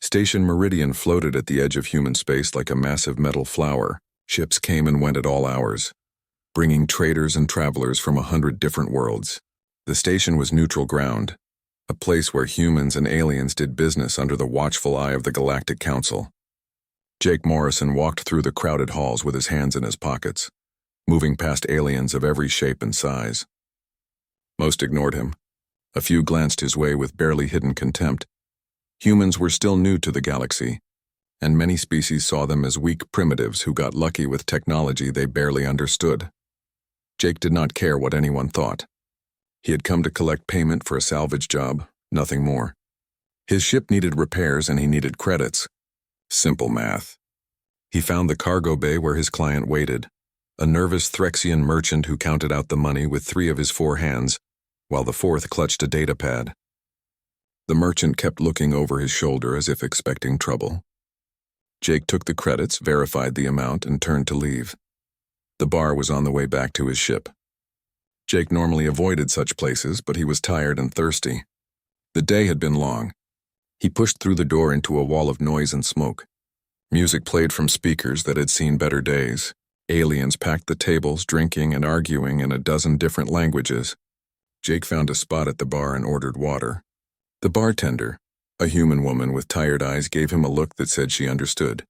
Station Meridian floated at the edge of human space like a massive metal flower. Ships came and went at all hours, bringing traders and travelers from 100 different worlds. The station was neutral ground, a place where humans and aliens did business under the watchful eye of the Galactic Council. Jake Morrison walked through the crowded halls with his hands in his pockets, moving past aliens of every shape and size. Most ignored him. A few glanced his way with barely hidden contempt. Humans were still new to the galaxy, and many species saw them as weak primitives who got lucky with technology they barely understood. Jake did not care what anyone thought. He had come to collect payment for a salvage job, nothing more. His ship needed repairs and he needed credits. Simple math. He found the cargo bay where his client waited, a nervous Threxian merchant who counted out the money with 3 of his 4 hands, while the 4th clutched a data pad. The merchant kept looking over his shoulder as if expecting trouble. Jake took the credits, verified the amount, and turned to leave. The bar was on the way back to his ship. Jake normally avoided such places, but he was tired and thirsty. The day had been long. He pushed through the door into a wall of noise and smoke. Music played from speakers that had seen better days. Aliens packed the tables, drinking and arguing in a dozen different languages. Jake found a spot at the bar and ordered water. The bartender, a human woman with tired eyes, gave him a look that said she understood.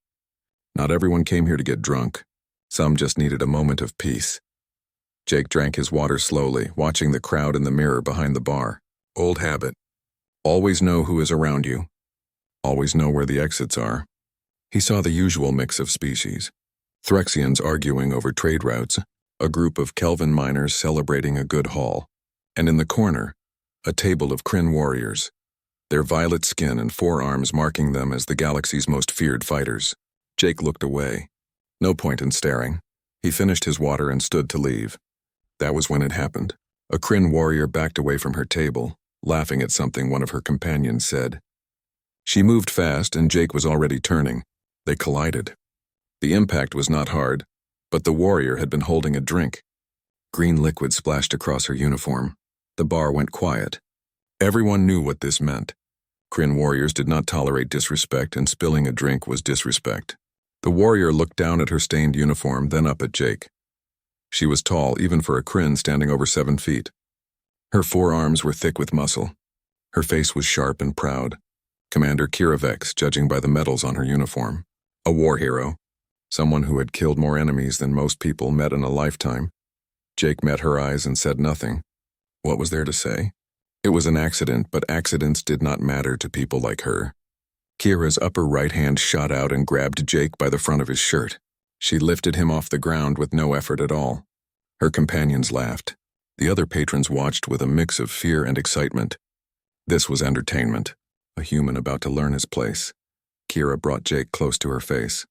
Not everyone came here to get drunk. Some just needed a moment of peace. Jake drank his water slowly, watching the crowd in the mirror behind the bar. Old habit. Always know who is around you. Always know where the exits are. He saw the usual mix of species. Threxians arguing over trade routes, a group of Kelvin miners celebrating a good haul, and in the corner, a table of Kryn warriors, their violet skin and forearms marking them as the galaxy's most feared fighters. Jake looked away. No point in staring. He finished his water and stood to leave. That was when it happened. A Kryn warrior backed away from her table, laughing at something one of her companions said. She moved fast and Jake was already turning. They collided. The impact was not hard, but the warrior had been holding a drink. Green liquid splashed across her uniform. The bar went quiet. Everyone knew what this meant. Kryn warriors did not tolerate disrespect, and spilling a drink was disrespect. The warrior looked down at her stained uniform, then up at Jake. She was tall, even for a Kryn standing over 7 feet. Her forearms were thick with muscle. Her face was sharp and proud. Commander Kira Vex, judging by the medals on her uniform. A war hero. Someone who had killed more enemies than most people met in a lifetime. Jake met her eyes and said nothing. What was there to say? It was an accident, but accidents did not matter to people like her. Kira's upper right hand shot out and grabbed Jake by the front of his shirt. She lifted him off the ground with no effort at all. Her companions laughed. The other patrons watched with a mix of fear and excitement. This was entertainment, a human about to learn his place. Kira brought Jake close to her face.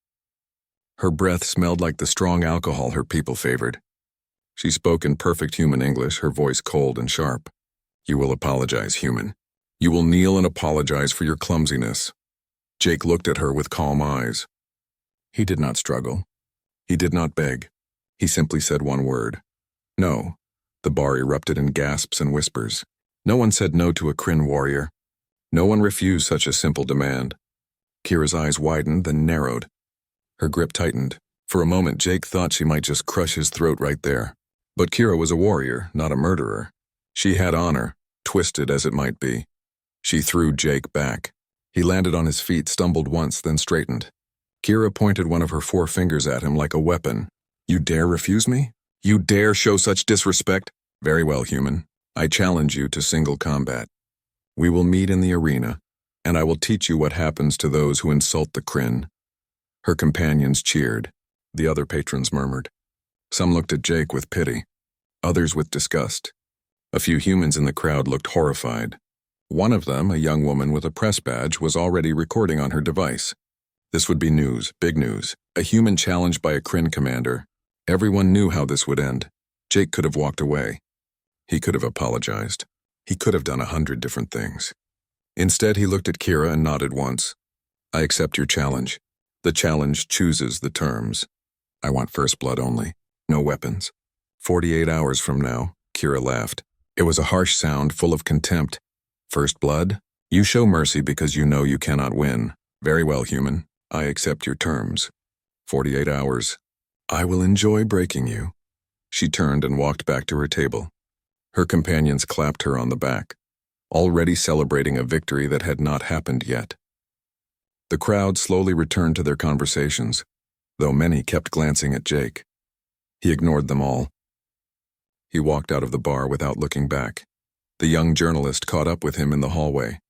Her breath smelled like the strong alcohol her people favored. She spoke in perfect human English, her voice cold and sharp. You will apologize, human. You will kneel and apologize for your clumsiness. Jake looked at her with calm eyes. He did not struggle. He did not beg. He simply said one word. No. The bar erupted in gasps and whispers. No one said no to a Kryn warrior. No one refused such a simple demand. Kira's eyes widened, then narrowed. Her grip tightened. For a moment, Jake thought she might just crush his throat right there. But Kira was a warrior, not a murderer. She had honor, twisted as it might be. She threw Jake back. He landed on his feet, stumbled once, then straightened. Kira pointed one of her 4 fingers at him like a weapon. You dare refuse me? You dare show such disrespect? Very well, human. I challenge you to single combat. We will meet in the arena, and I will teach you what happens to those who insult the Kryn. Her companions cheered. The other patrons murmured. Some looked at Jake with pity, others with disgust. A few humans in the crowd looked horrified. One of them, a young woman with a press badge, was already recording on her device. This would be news, big news. A human challenged by a Kryn commander. Everyone knew how this would end. Jake could have walked away. He could have apologized. He could have done 100 different things. Instead, he looked at Kira and nodded once. I accept your challenge. The challenge chooses the terms. I want first blood only. No weapons. 48 hours from now, Kira laughed. It was a harsh sound full of contempt. First blood? You show mercy because you know you cannot win. Very well, human. I accept your terms. 48 hours. I will enjoy breaking you. She turned and walked back to her table. Her companions clapped her on the back, already celebrating a victory that had not happened yet. The crowd slowly returned to their conversations, though many kept glancing at Jake. He ignored them all. He walked out of the bar without looking back. The young journalist caught up with him in the hallway.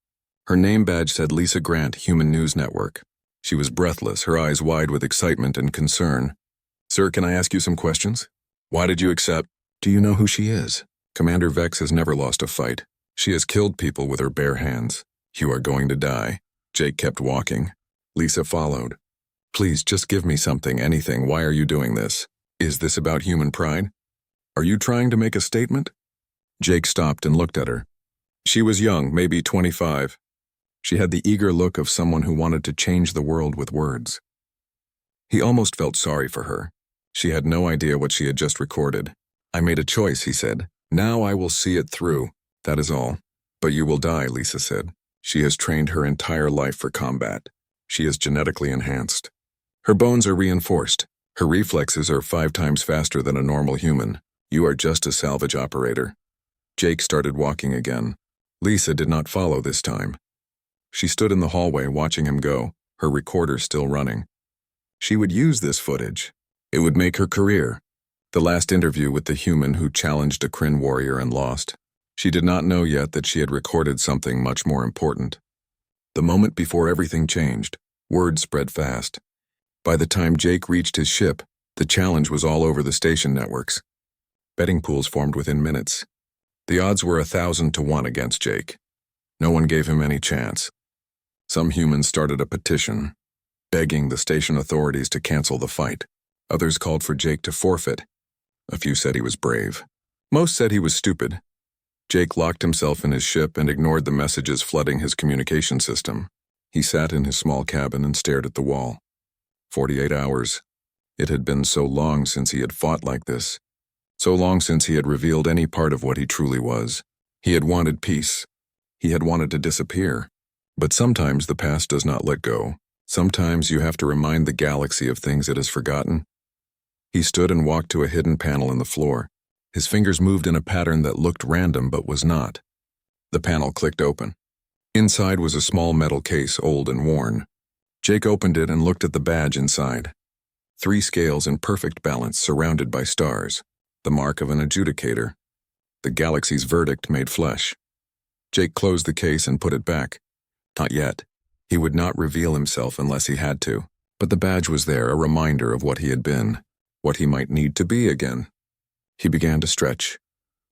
Her name badge said Lisa Grant, Human News Network. She was breathless, her eyes wide with excitement and concern. Sir, can I ask you some questions? Why did you accept? Do you know who she is? Commander Vex has never lost a fight. She has killed people with her bare hands. You are going to die. Jake kept walking. Lisa followed. Please, just give me something, anything. Why are you doing this? Is this about human pride? Are you trying to make a statement? Jake stopped and looked at her. She was young, maybe 25. She had the eager look of someone who wanted to change the world with words. He almost felt sorry for her. She had no idea what she had just recorded. I made a choice, he said. Now I will see it through. That is all. But you will die, Lisa said. She has trained her entire life for combat. She is genetically enhanced. Her bones are reinforced. Her reflexes are 5 times faster than a normal human. You are just a salvage operator. Jake started walking again. Lisa did not follow this time. She stood in the hallway watching him go, her recorder still running. She would use this footage. It would make her career. The last interview with the human who challenged a Kryn warrior and lost. She did not know yet that she had recorded something much more important. The moment before everything changed, word spread fast. By the time Jake reached his ship, the challenge was all over the station networks. Betting pools formed within minutes. The odds were 1,000 to 1 against Jake. No one gave him any chance. Some humans started a petition, begging the station authorities to cancel the fight. Others called for Jake to forfeit. A few said he was brave. Most said he was stupid. Jake locked himself in his ship and ignored the messages flooding his communication system. He sat in his small cabin and stared at the wall. 48 hours. It had been so long since he had fought like this. So long since he had revealed any part of what he truly was. He had wanted peace. He had wanted to disappear. But sometimes the past does not let go. Sometimes you have to remind the galaxy of things it has forgotten. He stood and walked to a hidden panel in the floor. His fingers moved in a pattern that looked random but was not. The panel clicked open. Inside was a small metal case, old and worn. Jake opened it and looked at the badge inside. 3 scales in perfect balance surrounded by stars. The mark of an adjudicator. The galaxy's verdict made flesh. Jake closed the case and put it back. Not yet. He would not reveal himself unless he had to. But the badge was there, a reminder of what he had been, what he might need to be again. He began to stretch,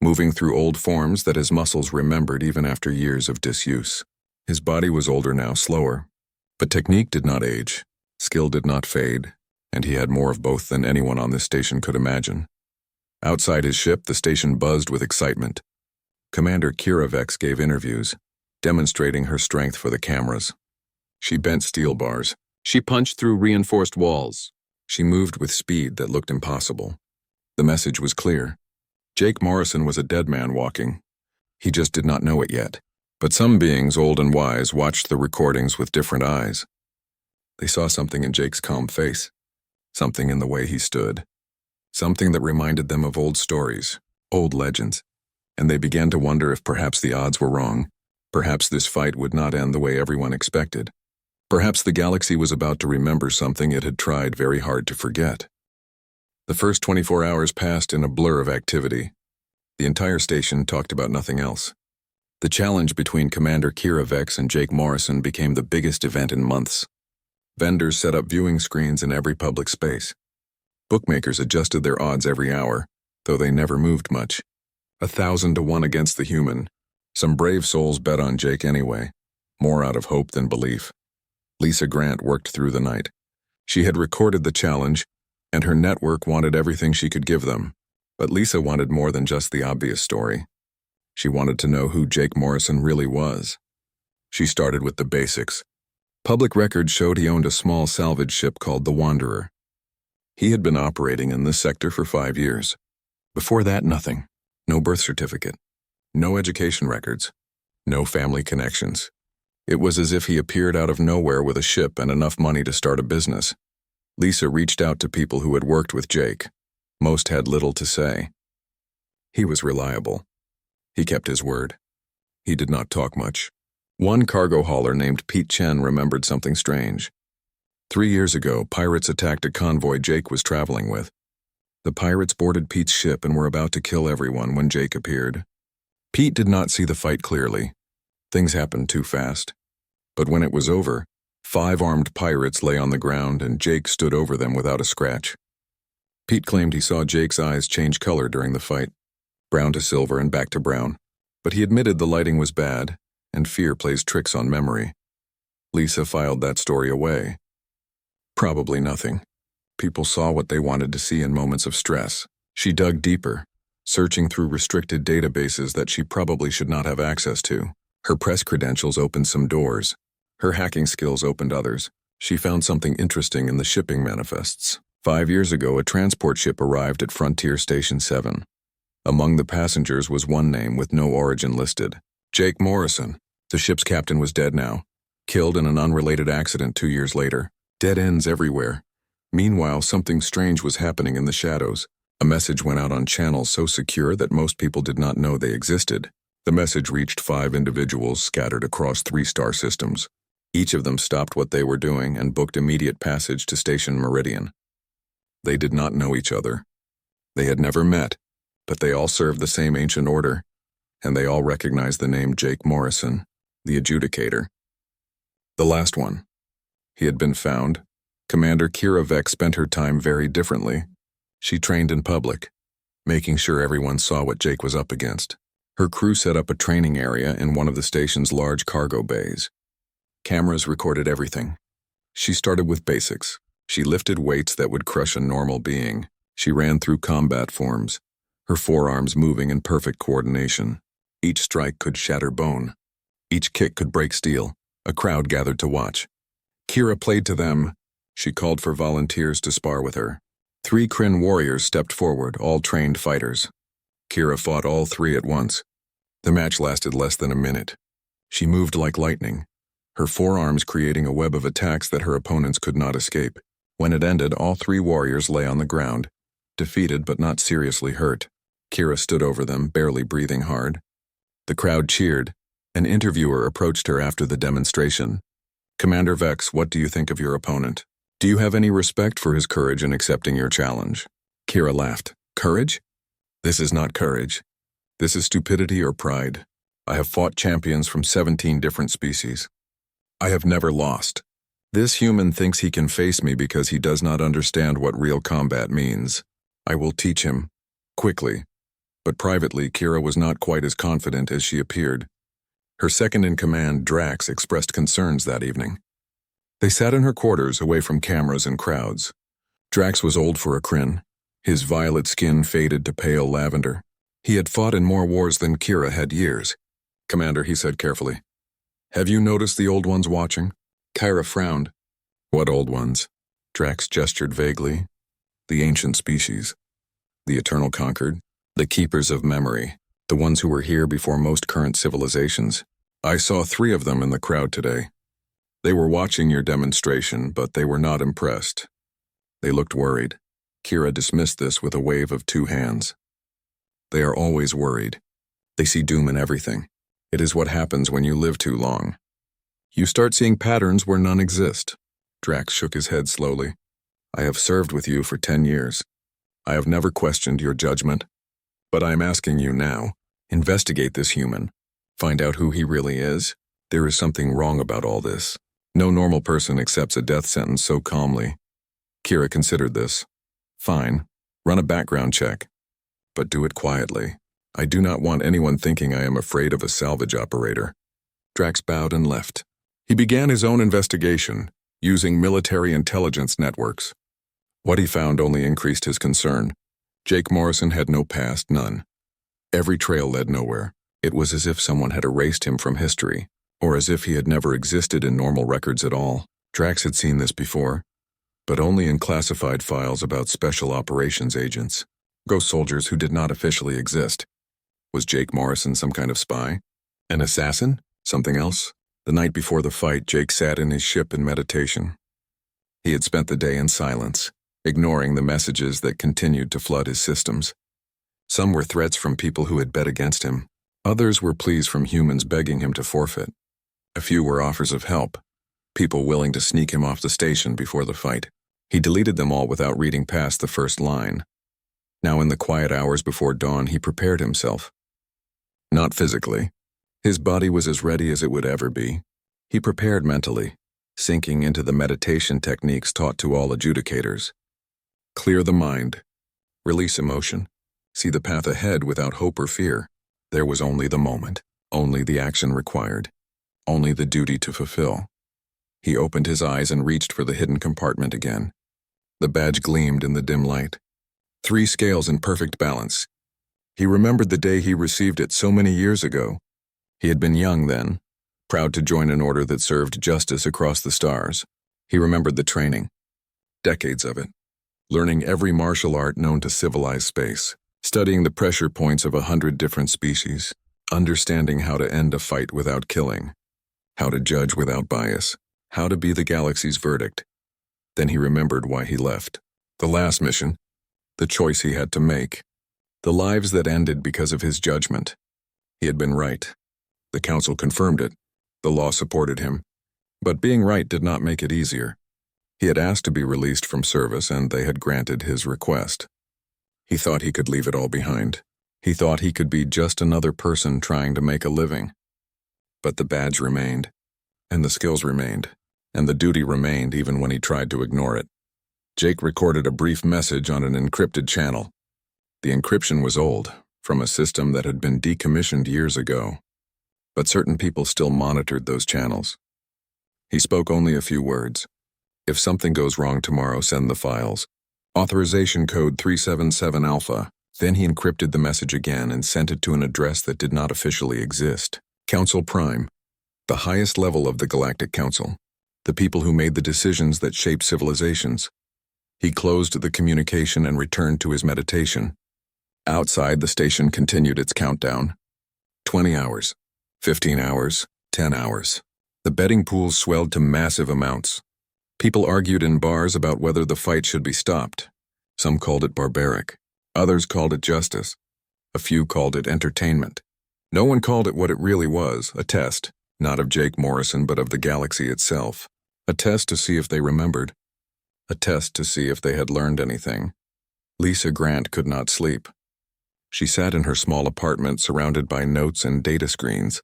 moving through old forms that his muscles remembered even after years of disuse. His body was older now, slower. But technique did not age, skill did not fade, and he had more of both than anyone on this station could imagine. Outside his ship, the station buzzed with excitement. Commander Kira Vex gave interviews, demonstrating her strength for the cameras. She bent steel bars. She punched through reinforced walls. She moved with speed that looked impossible. The message was clear. Jake Morrison was a dead man walking. He just did not know it yet. But some beings, old and wise, watched the recordings with different eyes. They saw something in Jake's calm face, something in the way he stood, something that reminded them of old stories, old legends, and they began to wonder if perhaps the odds were wrong. Perhaps this fight would not end the way everyone expected. Perhaps the galaxy was about to remember something it had tried very hard to forget. The first 24 hours passed in a blur of activity. The entire station talked about nothing else. The challenge between Commander Kira Vex and Jake Morrison became the biggest event in months. Vendors set up viewing screens in every public space. Bookmakers adjusted their odds every hour, though they never moved much. 1,000 to 1 against the human. Some brave souls bet on Jake anyway, more out of hope than belief. Lisa Grant worked through the night. She had recorded the challenge, and her network wanted everything she could give them. But Lisa wanted more than just the obvious story. She wanted to know who Jake Morrison really was. She started with the basics. Public records showed he owned a small salvage ship called the Wanderer. He had been operating in this sector for 5 years. Before that, nothing. No birth certificate. No education records. No family connections. It was as if he appeared out of nowhere with a ship and enough money to start a business. Lisa reached out to people who had worked with Jake. Most had little to say. He was reliable. He kept his word. He did not talk much. One cargo hauler named Pete Chen remembered something strange. 3 years ago, pirates attacked a convoy Jake was traveling with. The pirates boarded Pete's ship and were about to kill everyone when Jake appeared. Pete did not see the fight clearly. Things happened too fast. But when it was over, 5 armed pirates lay on the ground and Jake stood over them without a scratch. Pete claimed he saw Jake's eyes change color during the fight, brown to silver and back to brown. But he admitted the lighting was bad, and fear plays tricks on memory. Lisa filed that story away. Probably nothing. People saw what they wanted to see in moments of stress. She dug deeper, searching through restricted databases that she probably should not have access to. Her press credentials opened some doors. Her hacking skills opened others. She found something interesting in the shipping manifests. 5 years ago, a transport ship arrived at Frontier Station 7. Among the passengers was one name with no origin listed. Jake Morrison. The ship's captain was dead now, killed in an unrelated accident 2 years later. Dead ends everywhere. Meanwhile, something strange was happening in the shadows. A message went out on channels so secure that most people did not know they existed. The message reached 5 individuals scattered across 3 star systems. Each of them stopped what they were doing and booked immediate passage to Station Meridian. They did not know each other. They had never met, but they all served the same ancient order, and they all recognized the name Jake Morrison, the Adjudicator. The last one. He had been found. Commander Kira Vec spent her time very differently. She trained in public, making sure everyone saw what Jake was up against. Her crew set up a training area in one of the station's large cargo bays. Cameras recorded everything. She started with basics. She lifted weights that would crush a normal being. She ran through combat forms, her forearms moving in perfect coordination. Each strike could shatter bone. Each kick could break steel. A crowd gathered to watch. Kira played to them. She called for volunteers to spar with her. 3 Kryn warriors stepped forward, all trained fighters. Kira fought all 3 at once. The match lasted less than a minute. She moved like lightning, her forearms creating a web of attacks that her opponents could not escape. When it ended, all 3 warriors lay on the ground, defeated but not seriously hurt. Kira stood over them, barely breathing hard. The crowd cheered. An interviewer approached her after the demonstration. "Commander Vex, what do you think of your opponent? Do you have any respect for his courage in accepting your challenge?" Kira laughed. "Courage? This is not courage. This is stupidity or pride. I have fought champions from 17 different species. I have never lost. This human thinks he can face me because he does not understand what real combat means. I will teach him." Quickly. But privately, Kira was not quite as confident as she appeared. Her second-in-command, Drax, expressed concerns that evening. They sat in her quarters, away from cameras and crowds. Drax was old for a Kryn. His violet skin faded to pale lavender. He had fought in more wars than Kira had years. "Commander," he said carefully, "have you noticed the old ones watching?" Kira frowned. "What old ones?" Drax gestured vaguely. "The ancient species. The eternal conquered. The keepers of memory. The ones who were here before most current civilizations. I saw 3 of them in the crowd today. They were watching your demonstration, but they were not impressed. They looked worried." Kira dismissed this with a wave of 2 hands. "They are always worried. They see doom in everything. It is what happens when you live too long. You start seeing patterns where none exist." Drax shook his head slowly. "I have served with you for 10 years. I have never questioned your judgment. But I am asking you now, investigate this human. Find out who he really is. There is something wrong about all this. No normal person accepts a death sentence so calmly." Kira considered this. "Fine. Run a background check. But do it quietly. I do not want anyone thinking I am afraid of a salvage operator." Drax bowed and left. He began his own investigation, using military intelligence networks. What he found only increased his concern. Jake Morrison had no past, none. Every trail led nowhere. It was as if someone had erased him from history, or as if he had never existed in normal records at all. Drax had seen this before, but only in classified files about special operations agents, ghost soldiers who did not officially exist. Was Jake Morrison some kind of spy? An assassin? Something else? The night before the fight, Jake sat in his ship in meditation. He had spent the day in silence, ignoring the messages that continued to flood his systems. Some were threats from people who had bet against him. Others were pleas from humans begging him to forfeit. A few were offers of help, people willing to sneak him off the station before the fight. He deleted them all without reading past the first line. Now in the quiet hours before dawn, he prepared himself. Not physically. His body was as ready as it would ever be. He prepared mentally, sinking into the meditation techniques taught to all adjudicators. Clear the mind. Release emotion. See the path ahead without hope or fear. There was only the moment, only the action required, only the duty to fulfill. He opened his eyes and reached for the hidden compartment again. The badge gleamed in the dim light. 3 scales in perfect balance. He remembered the day he received it so many years ago. He had been young then, proud to join an order that served justice across the stars. He remembered the training, decades of it, learning every martial art known to civilized space, studying the pressure points of 100 different species, understanding how to end a fight without killing, how to judge without bias, how to be the galaxy's verdict. Then he remembered why he left. The last mission, the choice he had to make, the lives that ended because of his judgment. He had been right. The council confirmed it. The law supported him. But being right did not make it easier. He had asked to be released from service, and they had granted his request. He thought he could leave it all behind. He thought he could be just another person trying to make a living. But the badge remained, and the skills remained, and the duty remained even when he tried to ignore it. Jake recorded a brief message on an encrypted channel. The encryption was old, from a system that had been decommissioned years ago. But certain people still monitored those channels. He spoke only a few words. If something goes wrong tomorrow, send the files. Authorization code 377 Alpha. Then he encrypted the message again and sent it to an address that did not officially exist. Council Prime, the highest level of the Galactic Council, the people who made the decisions that shaped civilizations. He closed the communication and returned to his meditation. Outside, the station continued its countdown. 20 hours, 15 hours, 10 hours. The betting pools swelled to massive amounts. People argued in bars about whether the fight should be stopped. Some called it barbaric. Others called it justice. A few called it entertainment. No one called it what it really was, a test, not of Jake Morrison but of the galaxy itself. A test to see if they remembered. A test to see if they had learned anything. Lisa Grant could not sleep. She sat in her small apartment surrounded by notes and data screens.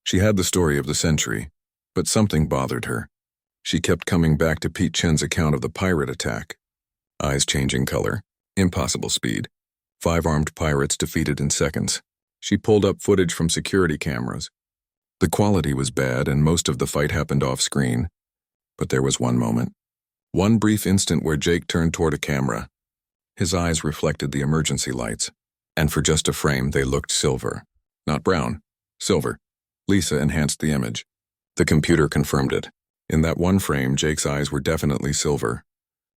She had the story of the century, but something bothered her. She kept coming back to Pete Chen's account of the pirate attack. Eyes changing color. Impossible speed. 5 armed pirates defeated in seconds. She pulled up footage from security cameras. The quality was bad and most of the fight happened off-screen. But there was one moment. One brief instant where Jake turned toward a camera. His eyes reflected the emergency lights. And for just a frame, they looked silver. Not brown. Silver. Lisa enhanced the image. The computer confirmed it. In that one frame, Jake's eyes were definitely silver.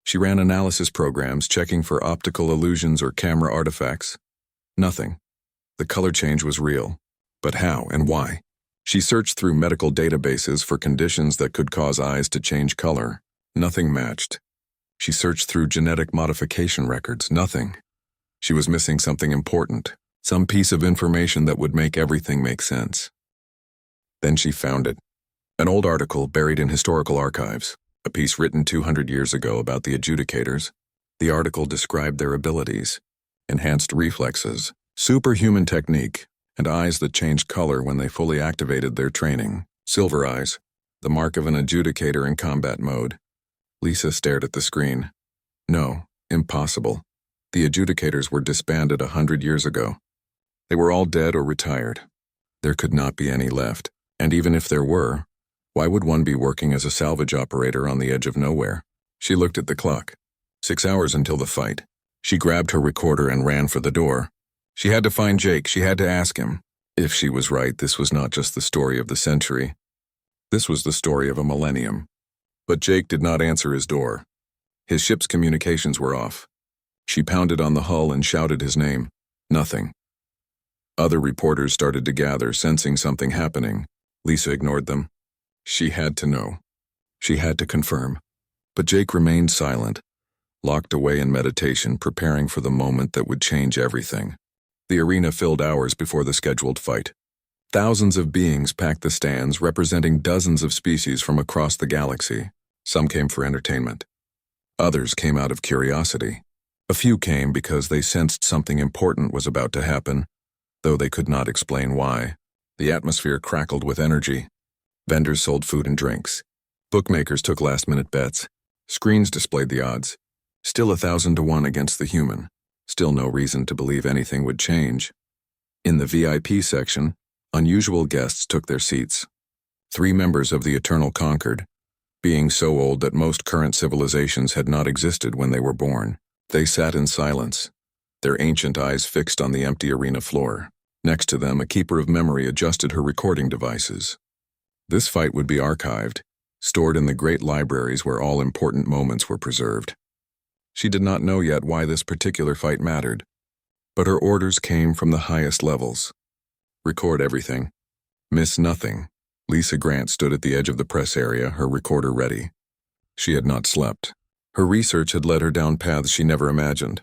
She ran analysis programs checking for optical illusions or camera artifacts. Nothing. The color change was real. But how and why? She searched through medical databases for conditions that could cause eyes to change color. Nothing matched. She searched through genetic modification records. Nothing. She was missing something important, some piece of information that would make everything make sense. Then she found it. An old article buried in historical archives. A piece written 200 years ago about the adjudicators. The article described their abilities, enhanced reflexes, superhuman technique, and eyes that changed color when they fully activated their training. Silver eyes, the mark of an adjudicator in combat mode. Lisa stared at the screen. No, impossible. The adjudicators were disbanded 100 years ago. They were all dead or retired. There could not be any left, and even if there were, why would one be working as a salvage operator on the edge of nowhere? She looked at the clock. 6 hours until the fight. She grabbed her recorder and ran for the door. She had to find Jake. She had to ask him. If she was right, this was not just the story of the century. This was the story of a millennium. But Jake did not answer his door. His ship's communications were off. She pounded on the hull and shouted his name. Nothing. Other reporters started to gather, sensing something happening. Lisa ignored them. She had to know. She had to confirm. But Jake remained silent, locked away in meditation, preparing for the moment that would change everything. The arena filled hours before the scheduled fight. Thousands of beings packed the stands, representing dozens of species from across the galaxy. Some came for entertainment. Others came out of curiosity. A few came because they sensed something important was about to happen, though they could not explain why. The atmosphere crackled with energy. Vendors sold food and drinks. Bookmakers took last-minute bets. Screens displayed the odds. Still 1,000 to 1 against the human. Still no reason to believe anything would change. In the VIP section, unusual guests took their seats. 3 members of the Eternal Concord, being so old that most current civilizations had not existed when they were born. They sat in silence, their ancient eyes fixed on the empty arena floor. Next to them, a keeper of memory adjusted her recording devices. This fight would be archived, stored in the great libraries where all important moments were preserved. She did not know yet why this particular fight mattered, but her orders came from the highest levels. Record everything. Miss nothing. Lisa Grant stood at the edge of the press area, her recorder ready. She had not slept. Her research had led her down paths she never imagined.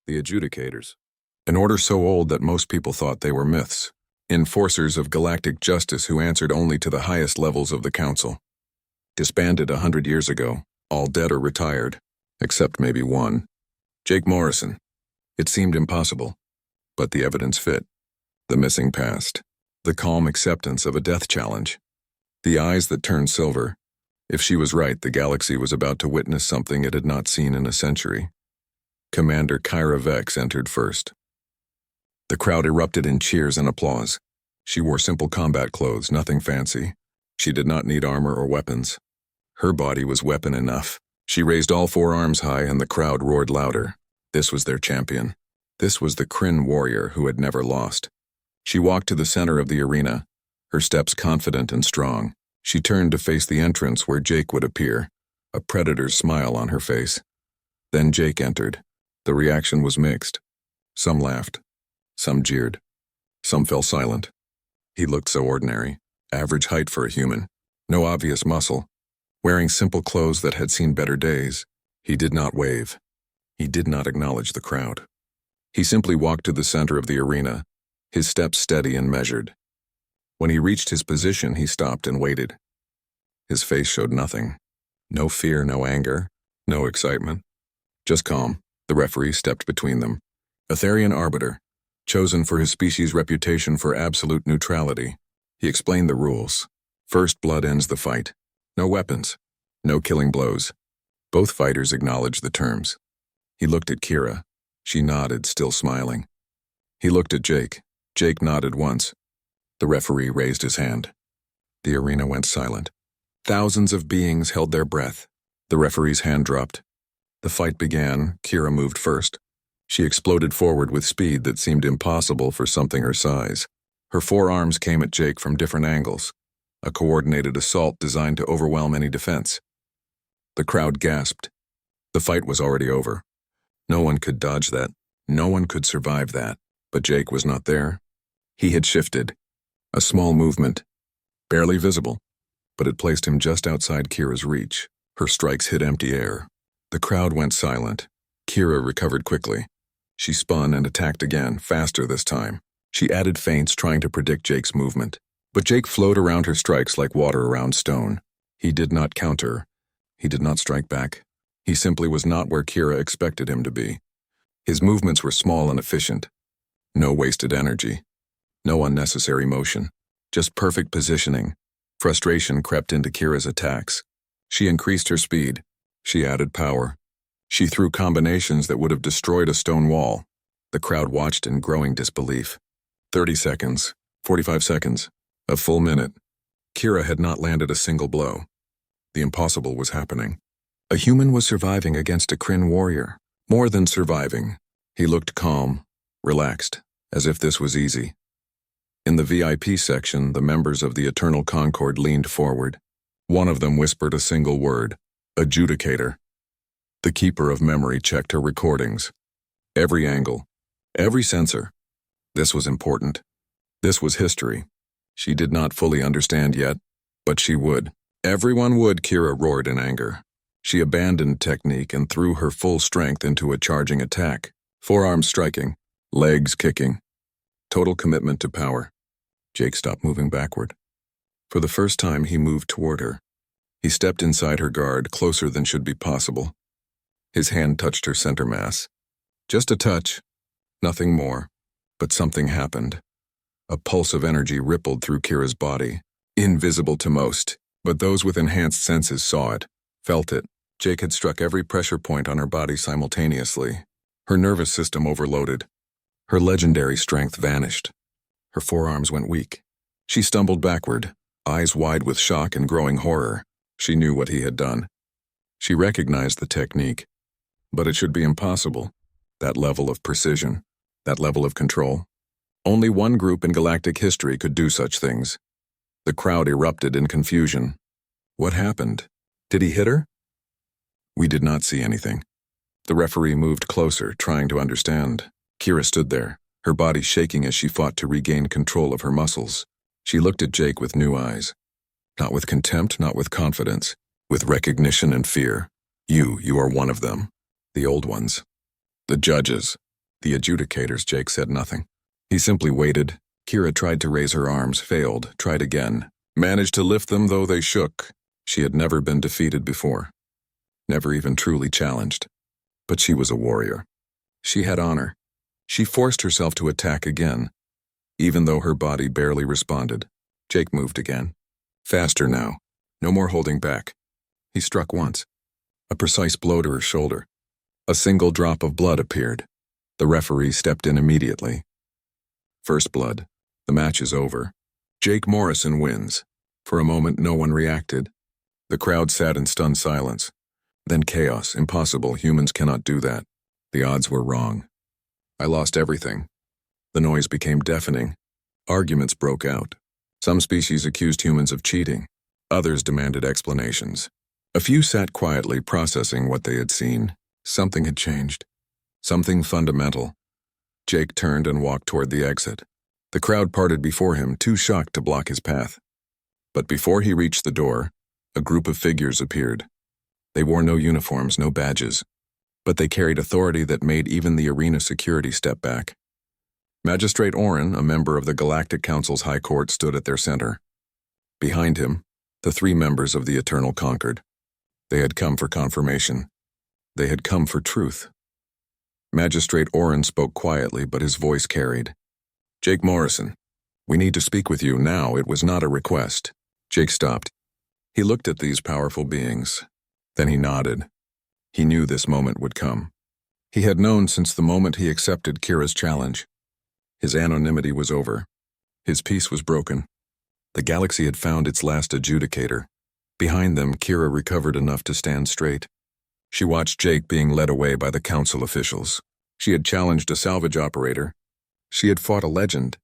The adjudicators. An order so old that most people thought they were myths. Enforcers of galactic justice who answered only to the highest levels of the council. Disbanded 100 years ago, all dead or retired, except maybe one. Jake Morrison. It seemed impossible, but the evidence fit. The missing past. The calm acceptance of a death challenge. The eyes that turned silver. If she was right, the galaxy was about to witness something it had not seen in a century. Commander Kyra Vex entered first. The crowd erupted in cheers and applause. She wore simple combat clothes, nothing fancy. She did not need armor or weapons. Her body was weapon enough. She raised all 4 arms high and the crowd roared louder. This was their champion. This was the Kryn warrior who had never lost. She walked to the center of the arena, her steps confident and strong. She turned to face the entrance where Jake would appear, a predator's smile on her face. Then Jake entered. The reaction was mixed. Some laughed. Some jeered. Some fell silent. He looked so ordinary, average height for a human, no obvious muscle, wearing simple clothes that had seen better days. He did not wave. He did not acknowledge the crowd. He simply walked to the center of the arena, his steps steady and measured. When he reached his position, he stopped and waited. His face showed nothing. No fear, no anger, no excitement. Just calm. The referee stepped between them. Etherian arbiter, chosen for his species' reputation for absolute neutrality. He explained the rules. First blood ends the fight. No weapons. No killing blows. Both fighters acknowledged the terms. He looked at Kira. She nodded, still smiling. He looked at Jake. Jake nodded once. The referee raised his hand. The arena went silent. Thousands of beings held their breath. The referee's hand dropped. The fight began. Kira moved first. She exploded forward with speed that seemed impossible for something her size. Her 4 arms came at Jake from different angles, a coordinated assault designed to overwhelm any defense. The crowd gasped. The fight was already over. No one could dodge that. No one could survive that. But Jake was not there. He had shifted. A small movement, barely visible, but it placed him just outside Kira's reach. Her strikes hit empty air. The crowd went silent. Kira recovered quickly. She spun and attacked again, faster this time. She added feints, trying to predict Jake's movement. But Jake flowed around her strikes like water around stone. He did not counter. He did not strike back. He simply was not where Kira expected him to be. His movements were small and efficient. No wasted energy. No unnecessary motion. Just perfect positioning. Frustration crept into Kira's attacks. She increased her speed. She added power. She threw combinations that would have destroyed a stone wall. The crowd watched in growing disbelief. 30 seconds. 45 seconds. A full minute. Kira had not landed a single blow. The impossible was happening. A human was surviving against a Kryn warrior. More than surviving. He looked calm, relaxed, as if this was easy. In the VIP section, the members of the Eternal Concord leaned forward. One of them whispered a single word, adjudicator. The keeper of memory checked her recordings. Every angle, every sensor. This was important. This was history. She did not fully understand yet, But she would. Everyone would, Kira roared in anger. She abandoned technique and threw her full strength into a charging attack. Forearms striking, legs kicking. Total commitment to power. Jake stopped moving backward. For the first time, he moved toward her. He stepped inside her guard, closer than should be possible. His hand touched her center mass. Just a touch. Nothing more. But something happened. A pulse of energy rippled through Kira's body. Invisible to most, but those with enhanced senses saw it, felt it. Jake had struck every pressure point on her body simultaneously. Her nervous system overloaded. Her legendary strength vanished. Her forearms went weak. She stumbled backward, eyes wide with shock and growing horror. She knew what he had done. She recognized the technique. But it should be impossible. That level of precision, that level of control. Only one group in galactic history could do such things. The crowd erupted in confusion. What happened? Did he hit her? We did not see anything. The referee moved closer, trying to understand. Kira stood there, her body shaking as she fought to regain control of her muscles. She looked at Jake with new eyes. Not with contempt, not with confidence, with recognition and fear. You are one of them. The old ones. The judges. The adjudicators. Jake said nothing. He simply waited. Kira tried to raise her arms, failed, tried again. Managed to lift them, though they shook. She had never been defeated before. Never even truly challenged. But she was a warrior. She had honor. She forced herself to attack again, even though her body barely responded. Jake moved again. Faster now. No more holding back. He struck once. A precise blow to her shoulder. A single drop of blood appeared. The referee stepped in immediately. First blood. The match is over. Jake Morrison wins. For a moment, no one reacted. The crowd sat in stunned silence. Then chaos. Impossible. Humans cannot do that. The odds were wrong. I lost everything. The noise became deafening. Arguments broke out. Some species accused humans of cheating. Others demanded explanations. A few sat quietly processing what they had seen. Something had changed. Something fundamental. Jake turned and walked toward the exit. The crowd parted before him, too shocked to block his path. But before he reached the door, a group of figures appeared. They wore no uniforms, no badges. But they carried authority that made even the arena security step back. Magistrate Oren, a member of the Galactic Council's High Court, stood at their center. Behind him, the three members of the Eternal Conquered. They had come for confirmation. They had come for truth. Magistrate Oren spoke quietly, but his voice carried. Jake Morrison, we need to speak with you now. It was not a request. Jake stopped. He looked at these powerful beings. Then he nodded. He knew this moment would come. He had known since the moment he accepted Kira's challenge. His anonymity was over. His peace was broken. The galaxy had found its last adjudicator. Behind them, Kira recovered enough to stand straight. She watched Jake being led away by the council officials. She had challenged a salvage operator. She had fought a legend.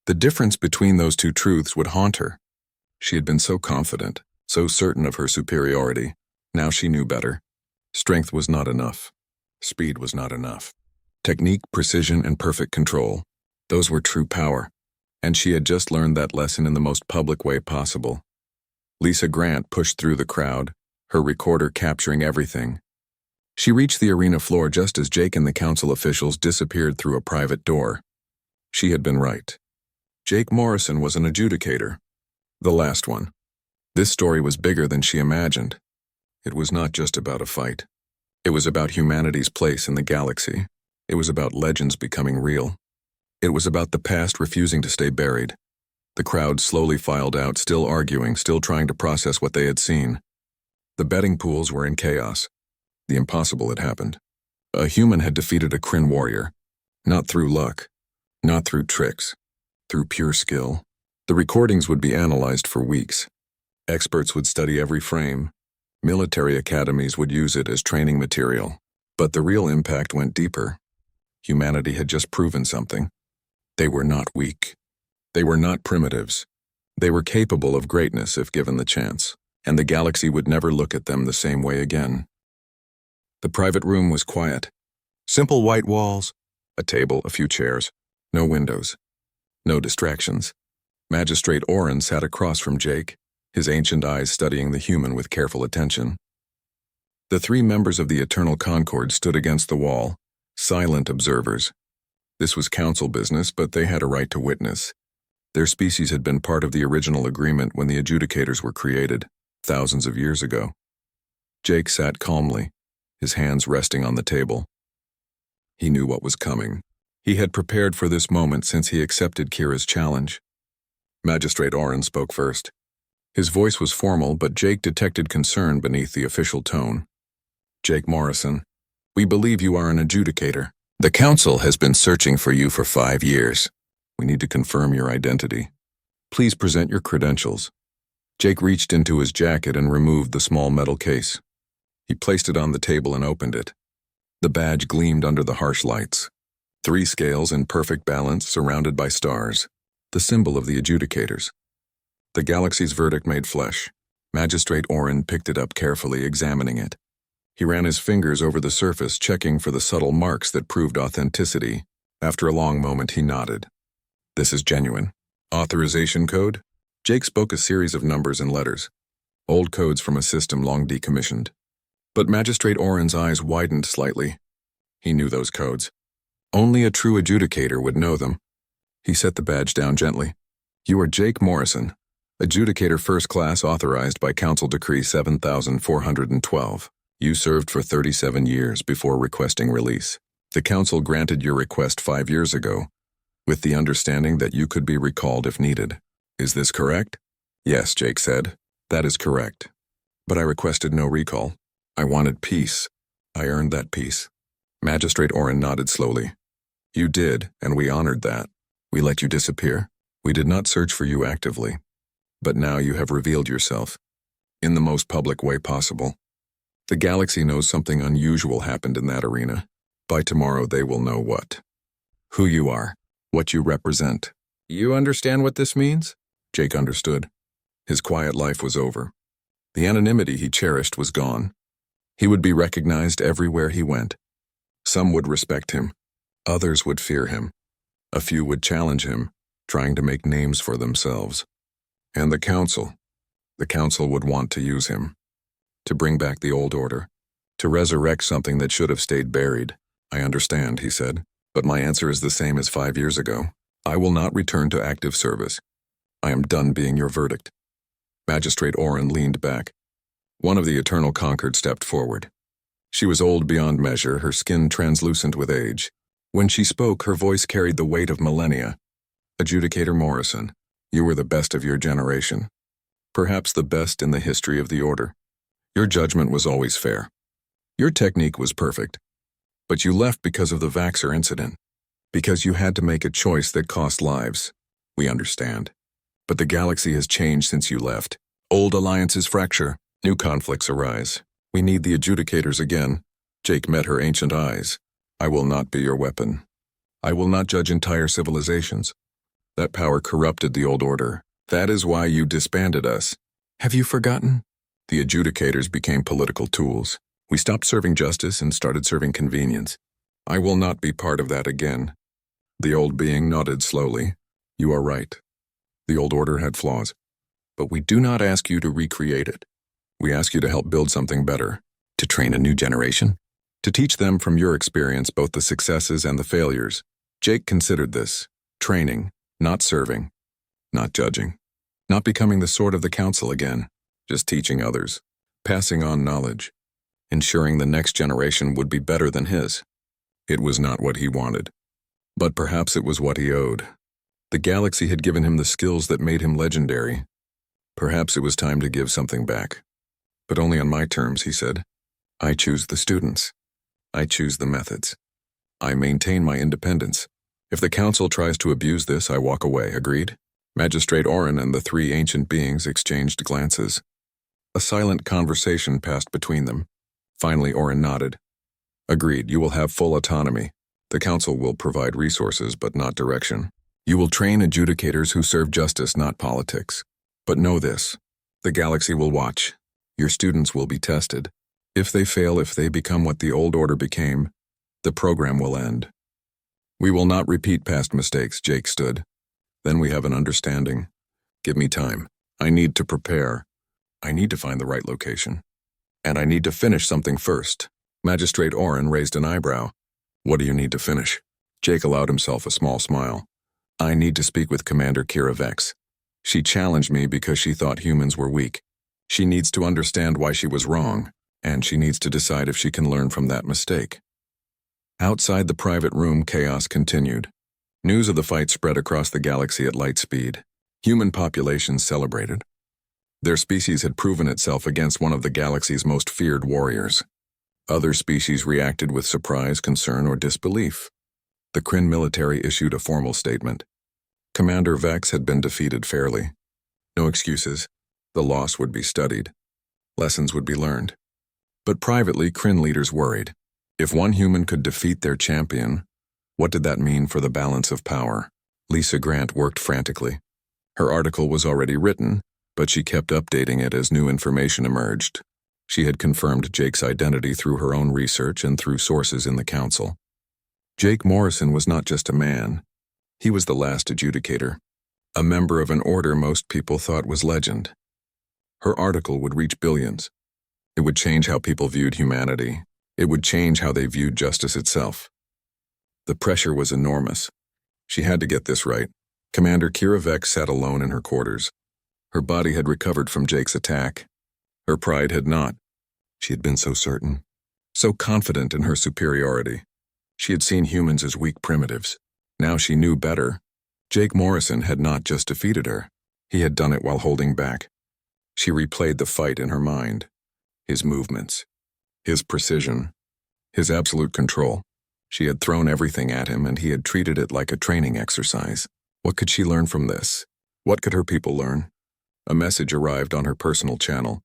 The difference between those two truths would haunt her. She had been so confident, so certain of her superiority. Now she knew better. Strength was not enough. Speed was not enough. Technique, precision, and perfect control. Those were true power. And she had just learned that lesson in the most public way possible. Lisa Grant pushed through the crowd, her recorder capturing everything. She reached the arena floor just as Jake and the council officials disappeared through a private door. She had been right. Jake Morrison was an adjudicator. The last one. This story was bigger than she imagined. It was not just about a fight. It was about humanity's place in the galaxy. It was about legends becoming real. It was about the past refusing to stay buried. The crowd slowly filed out, still arguing, still trying to process what they had seen. The betting pools were in chaos. The impossible had happened. A human had defeated a Kryn warrior. Not through luck. Not through tricks. Through pure skill. The recordings would be analyzed for weeks. Experts would study every frame. Military academies would use it as training material. But the real impact went deeper. Humanity had just proven something. They were not weak. They were not primitives. They were capable of greatness if given the chance, and the galaxy would never look at them the same way again. The private room was quiet. Simple white walls, a table, a few chairs, no windows, no distractions. Magistrate Oren sat across from Jake. his ancient eyes studying the human with careful attention. The three members of the Eternal Concord stood against the wall, silent observers. This was council business, but they had a right to witness. Their species had been part of the original agreement when the adjudicators were created, thousands of years ago. Jake sat calmly, his hands resting on the table. He knew what was coming. He had prepared for this moment since he accepted Kira's challenge. Magistrate Oren spoke first. His voice was formal, but Jake detected concern beneath the official tone. Jake Morrison, we believe you are an adjudicator. The council has been searching for you for 5 years. We need to confirm your identity. Please present your credentials. Jake reached into his jacket and removed the small metal case. He placed it on the table and opened it. The badge gleamed under the harsh lights. 3 scales in perfect balance surrounded by stars, the symbol of the adjudicators. The galaxy's verdict made flesh. Magistrate Oren picked it up carefully, examining it. He ran his fingers over the surface, checking for the subtle marks that proved authenticity. After a long moment, he nodded. This is genuine. Authorization code? Jake spoke a series of numbers and letters, old codes from a system long decommissioned. But Magistrate Oren's eyes widened slightly. He knew those codes. Only a true adjudicator would know them. He set the badge down gently. You are Jake Morrison, Adjudicator First Class, authorized by Council Decree 7412. You served for 37 years before requesting release. The Council granted your request 5 years ago, with the understanding that you could be recalled if needed. Is this correct? Yes, Jake said. That is correct. But I requested no recall. I wanted peace. I earned that peace. Magistrate Oren nodded slowly. You did, and we honored that. We let you disappear. We did not search for you actively. But now you have revealed yourself, in the most public way possible. The galaxy knows something unusual happened in that arena. By tomorrow they will know what. Who you are, what you represent. You understand what this means? Jake understood. His quiet life was over. The anonymity he cherished was gone. He would be recognized everywhere he went. Some would respect him. Others would fear him. A few would challenge him, trying to make names for themselves. And the council would want to use him. To bring back the old order. To resurrect something that should have stayed buried. I understand, he said, but my answer is the same as 5 years ago. I will not return to active service. I am done being your verdict. Magistrate Oren leaned back. One of the Eternal Concord stepped forward. She was old beyond measure, her skin translucent with age. When she spoke, her voice carried the weight of millennia. Adjudicator Morrison, you were the best of your generation. Perhaps the best in the history of the Order. Your judgment was always fair. Your technique was perfect. But you left because of the Vaxxer incident. Because you had to make a choice that cost lives. We understand. But the galaxy has changed since you left. Old alliances fracture. New conflicts arise. We need the adjudicators again. Jake met her ancient eyes. I will not be your weapon. I will not judge entire civilizations. That power corrupted the old order. That is why you disbanded us. Have you forgotten? The adjudicators became political tools. We stopped serving justice and started serving convenience. I will not be part of that again. The old being nodded slowly. You are right. The old order had flaws. But we do not ask you to recreate it. We ask you to help build something better. To train a new generation? To teach them from your experience both the successes and the failures. Jake considered this. Training, not serving, not judging. Not becoming the sword of the council again. Just teaching others. Passing on knowledge. Ensuring the next generation would be better than his. It was not what he wanted. But perhaps it was what he owed. The galaxy had given him the skills that made him legendary. Perhaps it was time to give something back. But only on my terms, he said. I choose the students. I choose the methods. I maintain my independence. If the council tries to abuse this, I walk away, agreed? Magistrate Oren and the 3 ancient beings exchanged glances. A silent conversation passed between them. Finally, Oren nodded. Agreed, you will have full autonomy. The council will provide resources, but not direction. You will train adjudicators who serve justice, not politics. But know this, the galaxy will watch. Your students will be tested. If they fail, if they become what the old order became, the program will end. We will not repeat past mistakes, Jake stood. Then we have an understanding. Give me time. I need to prepare. I need to find the right location. And I need to finish something first. Magistrate Oren raised an eyebrow. What do you need to finish? Jake allowed himself a small smile. I need to speak with Commander Kira Vex. She challenged me because she thought humans were weak. She needs to understand why she was wrong, and she needs to decide if she can learn from that mistake. Outside the private room, chaos continued. News of the fight spread across the galaxy at light speed. Human populations celebrated. Their species had proven itself against one of the galaxy's most feared warriors. Other species reacted with surprise, concern, or disbelief. The Kryn military issued a formal statement. Commander Vex had been defeated fairly. No excuses. The loss would be studied. Lessons would be learned. But privately, Kryn leaders worried. If one human could defeat their champion, what did that mean for the balance of power? Lisa Grant worked frantically. Her article was already written, but she kept updating it as new information emerged. She had confirmed Jake's identity through her own research and through sources in the council. Jake Morrison was not just a man. He was the last adjudicator, a member of an order most people thought was legend. Her article would reach billions. It would change how people viewed humanity. It would change how they viewed justice itself. The pressure was enormous. She had to get this right. Commander Kira Vex sat alone in her quarters. Her body had recovered from Jake's attack. Her pride had not. She had been so certain, so confident in her superiority. She had seen humans as weak primitives. Now she knew better. Jake Morrison had not just defeated her. He had done it while holding back. She replayed the fight in her mind. His movements, his precision, his absolute control. She had thrown everything at him, and he had treated it like a training exercise. What could she learn from this? What could her people learn? A message arrived on her personal channel.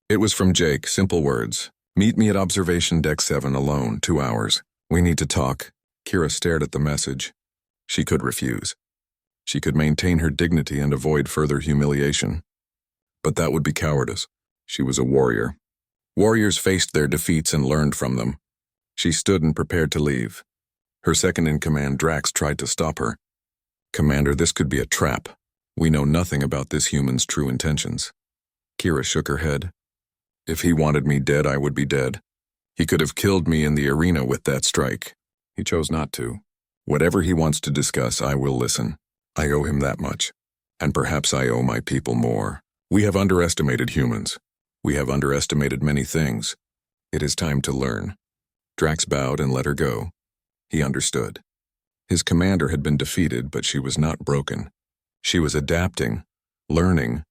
It was from Jake, simple words. Meet me at Observation Deck 7 alone, 2 hours. We need to talk. Kira stared at the message. She could refuse. She could maintain her dignity and avoid further humiliation. But that would be cowardice. She was a warrior. Warriors faced their defeats and learned from them. She stood and prepared to leave. Her second-in-command, Drax, tried to stop her. Commander, this could be a trap. We know nothing about this human's true intentions. Kira shook her head. If he wanted me dead, I would be dead. He could have killed me in the arena with that strike. He chose not to. Whatever he wants to discuss, I will listen. I owe him that much. And perhaps I owe my people more. We have underestimated humans. We have underestimated many things. It is time to learn. Drax bowed and let her go. He understood. His commander had been defeated, but she was not broken. She was adapting, learning,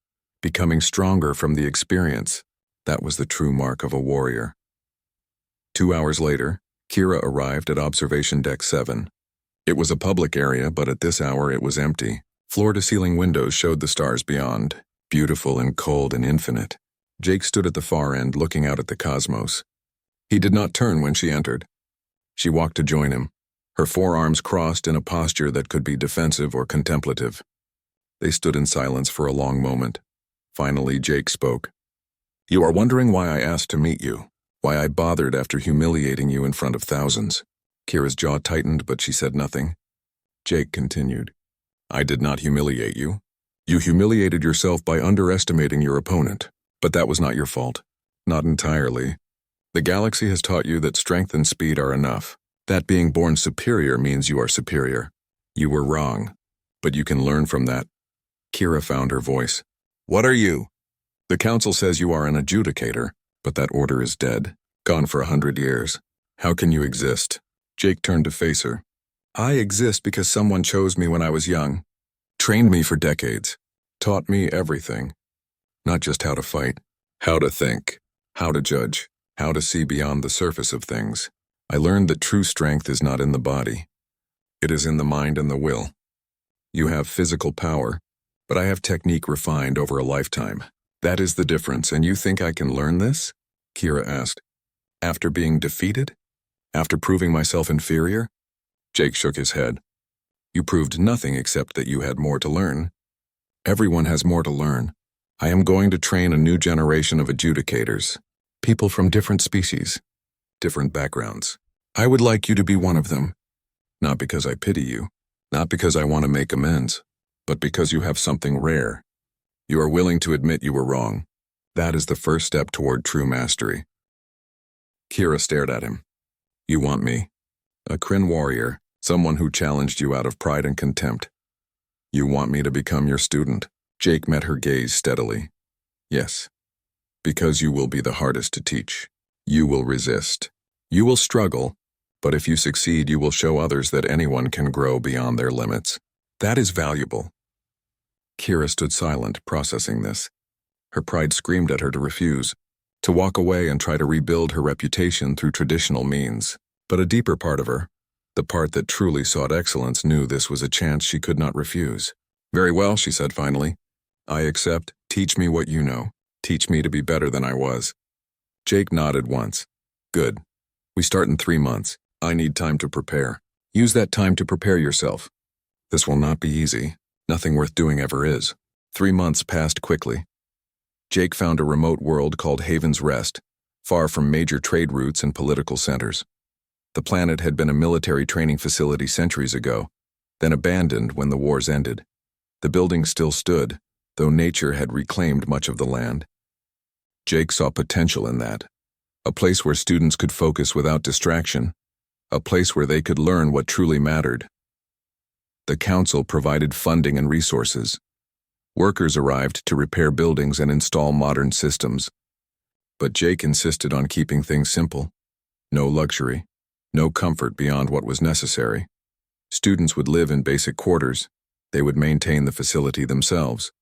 becoming stronger from the experience. That was the true mark of a warrior. 2 hours later, Kira arrived at Observation Deck 7. It was a public area, but at this hour it was empty. Floor-to-ceiling windows showed the stars beyond, beautiful and cold and infinite. Jake stood at the far end, looking out at the cosmos. He did not turn when she entered. She walked to join him, her forearms crossed in a posture that could be defensive or contemplative. They stood in silence for a long moment. Finally, Jake spoke. You are wondering why I asked to meet you, why I bothered after humiliating you in front of thousands. Kira's jaw tightened, but she said nothing. Jake continued. I did not humiliate you. You humiliated yourself by underestimating your opponent, but that was not your fault. Not entirely. The galaxy has taught you that strength and speed are enough. That being born superior means you are superior. You were wrong, but you can learn from that. Kira found her voice. What are you? The council says you are an adjudicator, but that order is dead, gone for 100 years. How can you exist? Jake turned to face her. I exist because someone chose me when I was young, trained me for decades, taught me everything. Not just how to fight, how to think, how to judge, how to see beyond the surface of things. I learned that true strength is not in the body. It is in the mind and the will. You have physical power, but I have technique refined over a lifetime. That is the difference, and you think I can learn this? Kira asked. After being defeated? After proving myself inferior? Jake shook his head. You proved nothing except that you had more to learn. Everyone has more to learn. I am going to train a new generation of adjudicators, people from different species, different backgrounds. I would like you to be one of them. Not because I pity you, not because I want to make amends, but because you have something rare. You are willing to admit you were wrong. That is the first step toward true mastery. Kira stared at him. You want me? A Kryn warrior, someone who challenged you out of pride and contempt. You want me to become your student? Jake met her gaze steadily. Yes. Because you will be the hardest to teach. You will resist. You will struggle, but if you succeed, you will show others that anyone can grow beyond their limits. That is valuable. Kira stood silent, processing this. Her pride screamed at her to refuse, to walk away and try to rebuild her reputation through traditional means. But a deeper part of her, the part that truly sought excellence, knew this was a chance she could not refuse. Very well, she said finally. I accept. Teach me what you know. Teach me to be better than I was. Jake nodded once. Good. We start in 3 months. I need time to prepare. Use that time to prepare yourself. This will not be easy. Nothing worth doing ever is. 3 months passed quickly. Jake found a remote world called Haven's Rest, far from major trade routes and political centers. The planet had been a military training facility centuries ago, then abandoned when the wars ended. The buildings still stood, though nature had reclaimed much of the land. Jake saw potential in that. A place where students could focus without distraction. A place where they could learn what truly mattered. The council provided funding and resources. Workers arrived to repair buildings and install modern systems. But Jake insisted on keeping things simple. No luxury, no comfort beyond what was necessary. Students would live in basic quarters. They would maintain the facility themselves.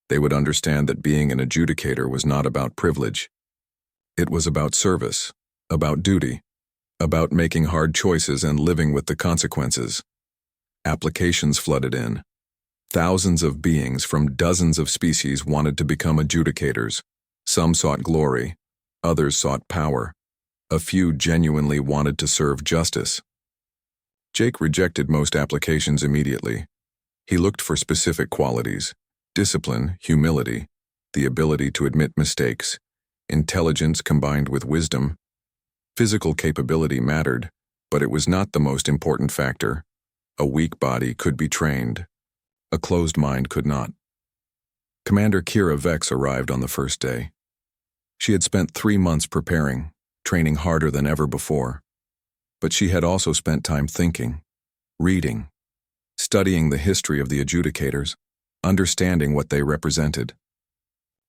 They would understand that being an adjudicator was not about privilege. It was about service, about duty, about making hard choices and living with the consequences. Applications flooded in. Thousands of beings from dozens of species wanted to become adjudicators. Some sought glory, others sought power. A few genuinely wanted to serve justice. Jake rejected most applications immediately. He looked for specific qualities: discipline, humility, the ability to admit mistakes, intelligence combined with wisdom. Physical capability mattered, but it was not the most important factor. A weak body could be trained. A closed mind could not. Commander Kira Vex arrived on the first day. She had spent 3 months preparing, training harder than ever before. But she had also spent time thinking, reading, studying the history of the adjudicators, understanding what they represented.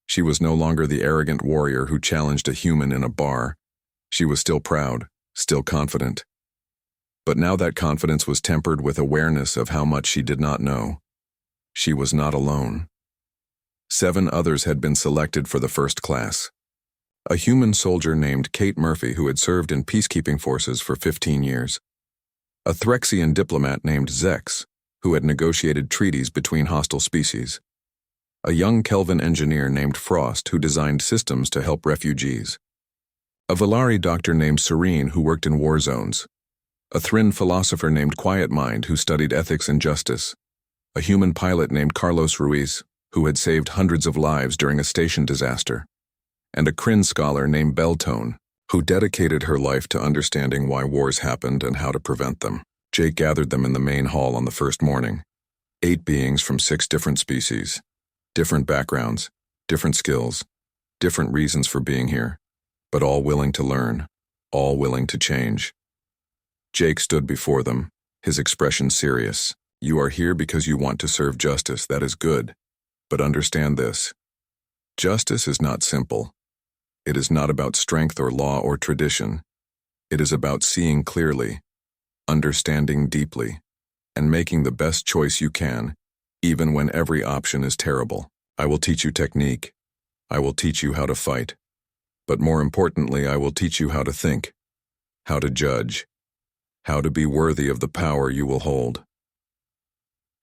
She was no longer the arrogant warrior who challenged a human in a bar. She was still proud, still confident. But now that confidence was tempered with awareness of how much she did not know. She was not alone. 7 others had been selected for the first class. A human soldier named Kate Murphy who had served in peacekeeping forces for 15 years. A Threxian diplomat named Zex, who had negotiated treaties between hostile species. A young Kelvin engineer named Frost who designed systems to help refugees. A Valari doctor named Serene who worked in war zones. A Thryn philosopher named Quiet Mind who studied ethics and justice. A human pilot named Carlos Ruiz who had saved hundreds of lives during a station disaster. And a Kryn scholar named Beltone, who dedicated her life to understanding why wars happened and how to prevent them. Jake gathered them in the main hall on the first morning. 8 beings from 6 different species. Different backgrounds, different skills, different reasons for being here, but all willing to learn, all willing to change. Jake stood before them, his expression serious. You are here because you want to serve justice, that is good. But understand this. Justice is not simple. It is not about strength or law or tradition. It is about seeing clearly, understanding deeply, and making the best choice you can, even when every option is terrible. I will teach you technique. I will teach you how to fight. But more importantly, I will teach you how to think, how to judge, how to be worthy of the power you will hold.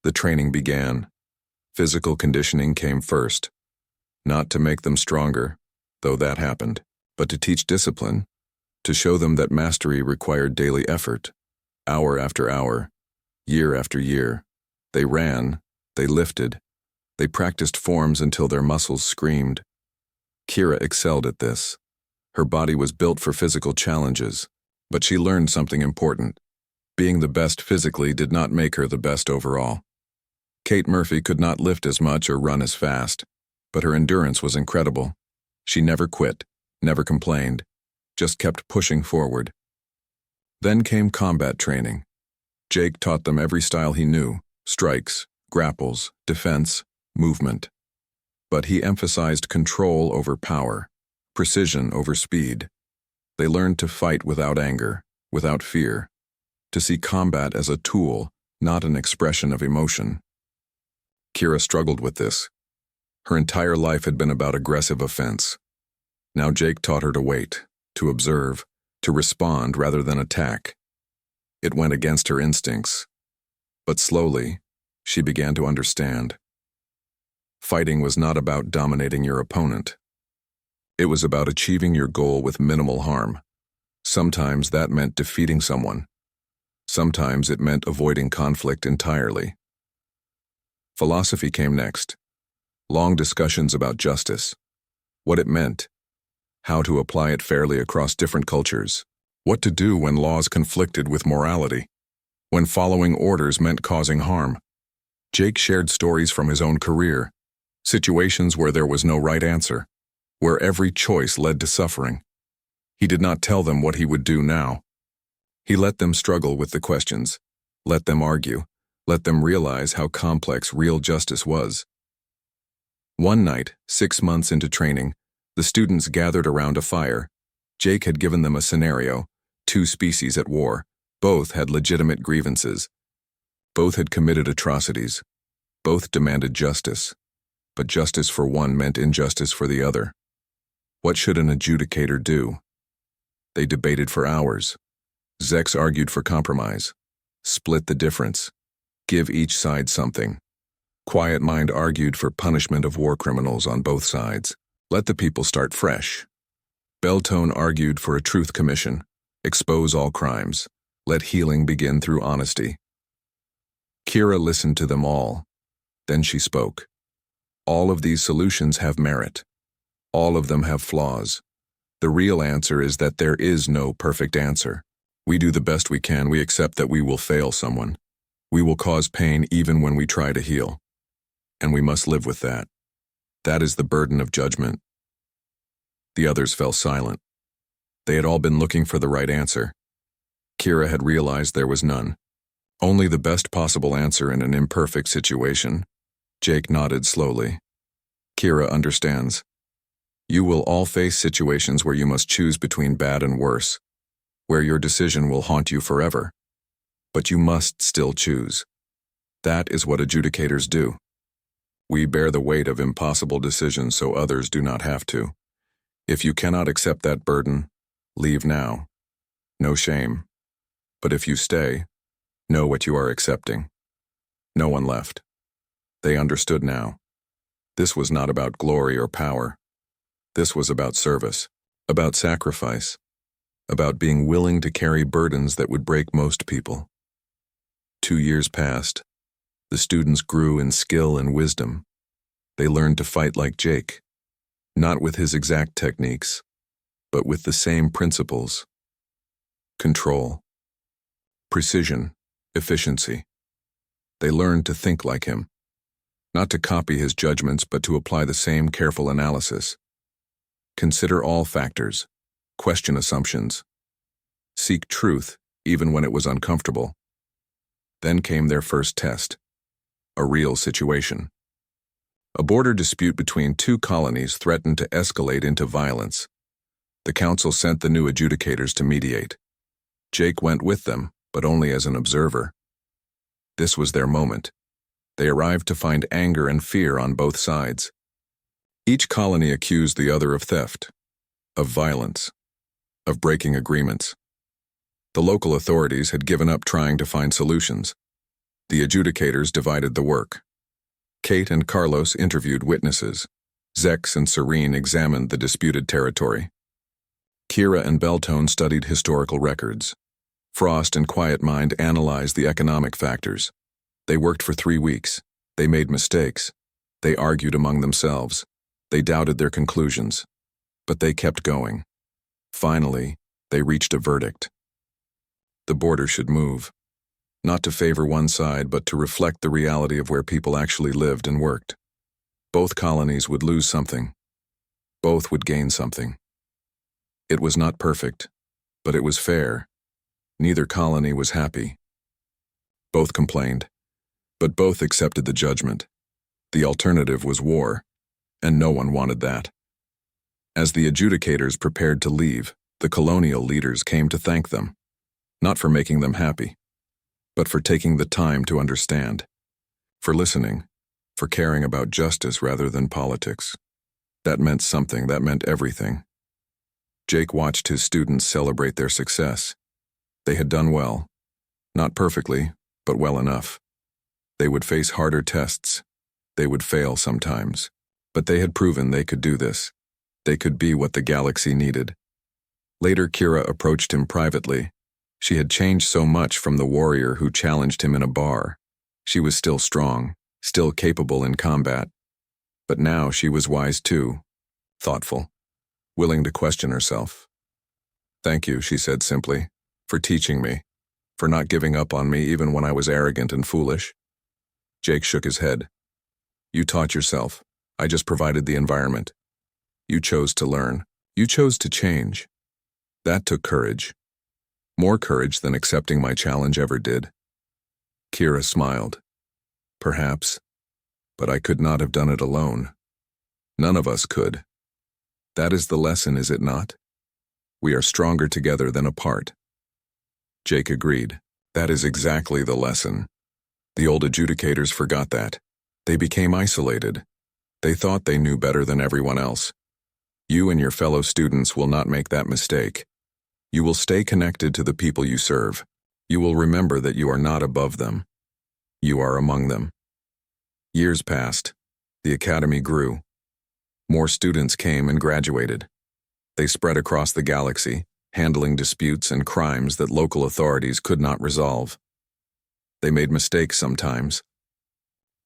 The training began. Physical conditioning came first. Not to make them stronger, though that happened, but to teach discipline, to show them that mastery required daily effort, hour after hour, year after year. They ran, they lifted, they practiced forms until their muscles screamed. Kira excelled at this. Her body was built for physical challenges, but she learned something important. Being the best physically did not make her the best overall. Kate Murphy could not lift as much or run as fast, but her endurance was incredible. She never quit, never complained, just kept pushing forward. Then came combat training. Jake taught them every style he knew: strikes, grapples, defense, movement. But he emphasized control over power, precision over speed. They learned to fight without anger, without fear, to see combat as a tool, not an expression of emotion. Kira struggled with this. Her entire life had been about aggressive offense. Now Jake taught her to wait, to observe, to respond rather than attack. It went against her instincts. But slowly, she began to understand. Fighting was not about dominating your opponent. It was about achieving your goal with minimal harm. Sometimes that meant defeating someone. Sometimes it meant avoiding conflict entirely. Philosophy came next. Long discussions about justice, what it meant, how to apply it fairly across different cultures, what to do when laws conflicted with morality, when following orders meant causing harm. Jake shared stories from his own career, situations where there was no right answer, where every choice led to suffering. He did not tell them what he would do now. He let them struggle with the questions, let them argue, let them realize how complex real justice was. One night, 6 months into training, the students gathered around a fire. Jake had given them a scenario: 2 species at war. Both had legitimate grievances. Both had committed atrocities. Both demanded justice. But justice for one meant injustice for the other. What should an adjudicator do? They debated for hours. Zex argued for compromise. Split the difference. Give each side something. Quiet Mind argued for punishment of war criminals on both sides. Let the people start fresh. Beltone argued for a truth commission. Expose all crimes. Let healing begin through honesty. Kira listened to them all. Then she spoke. All of these solutions have merit. All of them have flaws. The real answer is that there is no perfect answer. We do the best we can. We accept that we will fail someone. We will cause pain even when we try to heal. And we must live with that. That is the burden of judgment. The others fell silent. They had all been looking for the right answer. Kira had realized there was none. Only the best possible answer in an imperfect situation. Jake nodded slowly. Kira understands. You will all face situations where you must choose between bad and worse, where your decision will haunt you forever. But you must still choose. That is what adjudicators do. We bear the weight of impossible decisions so others do not have to. If you cannot accept that burden, leave now. No shame. But if you stay, know what you are accepting. No one left. They understood now. This was not about glory or power. This was about service, about sacrifice, about being willing to carry burdens that would break most people. 2 years passed. The students grew in skill and wisdom. They learned to fight like Jake, not with his exact techniques, but with the same principles. Control, precision, efficiency. They learned to think like him, not to copy his judgments, but to apply the same careful analysis. Consider all factors, question assumptions, seek truth even when it was uncomfortable. Then came their first test, a real situation. A border dispute between 2 colonies threatened to escalate into violence. The council sent the new adjudicators to mediate. Jake went with them, but only as an observer. This was their moment. They arrived to find anger and fear on both sides. Each colony accused the other of theft, of violence, of breaking agreements. The local authorities had given up trying to find solutions. The adjudicators divided the work. Kate and Carlos interviewed witnesses. Zex and Serene examined the disputed territory. Kira and Beltone studied historical records. Frost and Quiet Mind analyzed the economic factors. They worked for 3 weeks. They made mistakes. They argued among themselves. They doubted their conclusions. But they kept going. Finally, they reached a verdict. The border should move. Not to favor one side, but to reflect the reality of where people actually lived and worked. Both colonies would lose something. Both would gain something. It was not perfect, but it was fair. Neither colony was happy. Both complained, but both accepted the judgment. The alternative was war, and no one wanted that. As the adjudicators prepared to leave, the colonial leaders came to thank them, not for making them happy, but for taking the time to understand, for listening, for caring about justice rather than politics. That meant something, that meant everything. Jake watched his students celebrate their success. They had done well. Not perfectly, but well enough. They would face harder tests. They would fail sometimes. But they had proven they could do this. They could be what the galaxy needed. Later, Kira approached him privately. She had changed so much from the warrior who challenged him in a bar. She was still strong, still capable in combat. But now she was wise too, thoughtful, willing to question herself. "Thank you," she said simply, "for teaching me, for not giving up on me even when I was arrogant and foolish." Jake shook his head. "You taught yourself. I just provided the environment. You chose to learn. You chose to change. That took courage. More courage than accepting my challenge ever did." Kira smiled. "Perhaps, but I could not have done it alone. None of us could. That is the lesson, is it not? We are stronger together than apart." Jake agreed. That is exactly the lesson. The old adjudicators forgot that. They became isolated. They thought they knew better than everyone else. You and your fellow students will not make that mistake. You will stay connected to the people you serve. You will remember that you are not above them. You are among them. Years passed. The academy grew. More students came and graduated. They spread across the galaxy, handling disputes and crimes that local authorities could not resolve. They made mistakes sometimes,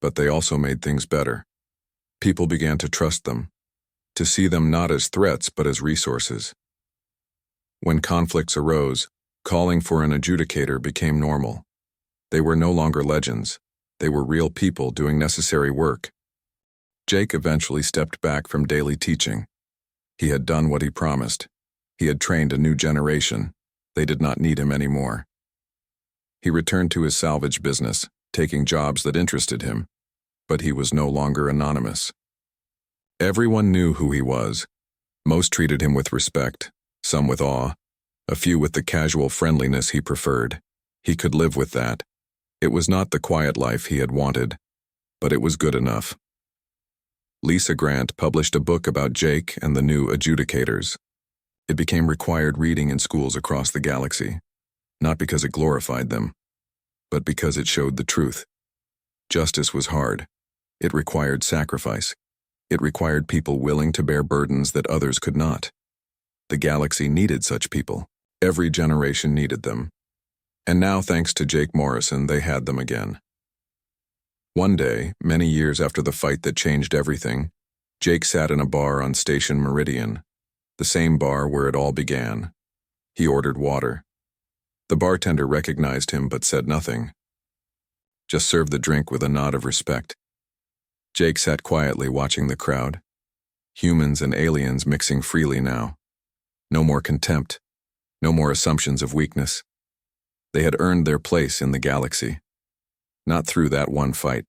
but they also made things better. People began to trust them, to see them not as threats but as resources. When conflicts arose, calling for an adjudicator became normal. They were no longer legends. They were real people doing necessary work. Jake eventually stepped back from daily teaching. He had done what he promised. He had trained a new generation. They did not need him anymore. He returned to his salvage business, taking jobs that interested him, but he was no longer anonymous. Everyone knew who he was. Most treated him with respect, some with awe, a few with the casual friendliness he preferred. He could live with that. It was not the quiet life he had wanted, but it was good enough. Lisa Grant published a book about Jake and the new adjudicators. It became required reading in schools across the galaxy, not because it glorified them, but because it showed the truth. Justice was hard. It required sacrifice. It required people willing to bear burdens that others could not. The galaxy needed such people. Every generation needed them. And now, thanks to Jake Morrison, they had them again. One day, many years after the fight that changed everything, Jake sat in a bar on Station Meridian, the same bar where it all began. He ordered water. The bartender recognized him but said nothing. Just served the drink with a nod of respect. Jake sat quietly watching the crowd. Humans and aliens mixing freely now. No more contempt. No more assumptions of weakness. They had earned their place in the galaxy. Not through that one fight,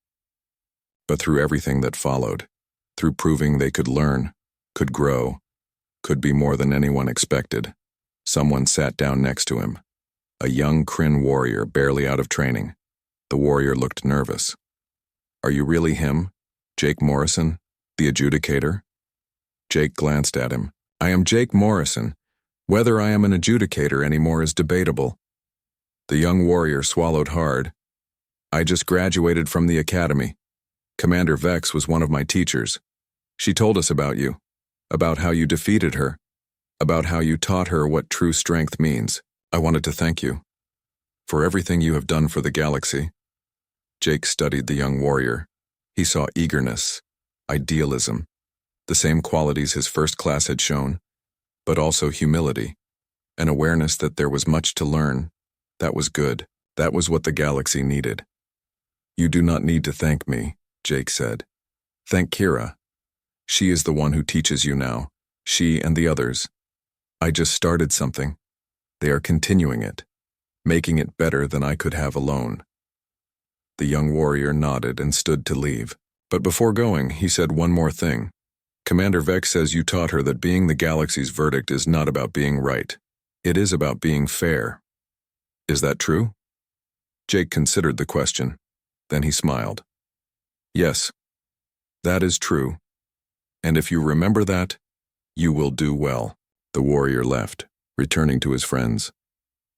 but through everything that followed, through proving they could learn, could grow, could be more than anyone expected. Someone sat down next to him, a young Kryn warrior barely out of training. The warrior looked nervous. "Are you really him, Jake Morrison, the adjudicator?" Jake glanced at him. "I am Jake Morrison. Whether I am an adjudicator anymore is debatable." The young warrior swallowed hard. "I just graduated from the academy. Commander Vex was one of my teachers. She told us about you, about how you defeated her, about how you taught her what true strength means. I wanted to thank you for everything you have done for the galaxy." Jake studied the young warrior. He saw eagerness, idealism, the same qualities his first class had shown, but also humility, an awareness that there was much to learn. That was good. That was what the galaxy needed. "You do not need to thank me," Jake said. "Thank Kira. She is the one who teaches you now. She and the others. I just started something. They are continuing it, making it better than I could have alone. The young warrior nodded and stood to leave. But before going, he said one more thing. Commander Vex says you taught her that being the galaxy's verdict is not about being right. It is about being fair. Is that true? Jake considered the question. Then he smiled. Yes, that is true. And if you remember that, you will do well. The warrior left, returning to his friends.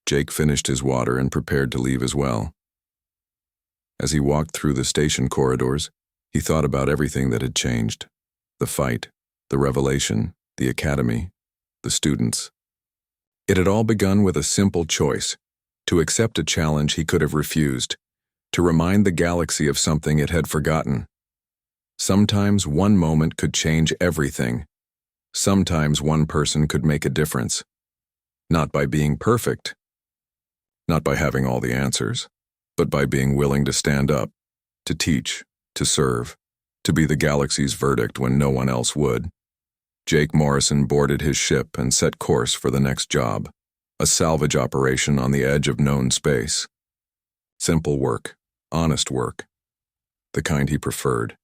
Jake finished his water and prepared to leave as well. As he walked through the station corridors, he thought about everything that had changed. The fight, the revelation, the academy, the students. It had all begun with a simple choice: to accept a challenge he could have refused, to remind the galaxy of something it had forgotten. Sometimes one moment could change everything. Sometimes one person could make a difference. Not by being perfect, not by having all the answers, but by being willing to stand up, to teach, to serve, to be the galaxy's verdict when no one else would. Jake Morrison boarded his ship and set course for the next job, a salvage operation on the edge of known space. Simple work, honest work, the kind he preferred.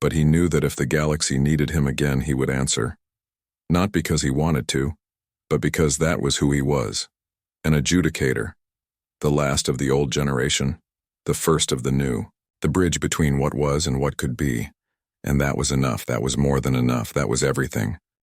But he knew that if the galaxy needed him again, he would answer. Not because he wanted to, but because that was who he was. An adjudicator, the last of the old generation, the first of the new, the bridge between what was and what could be. And that was enough, that was more than enough, that was everything.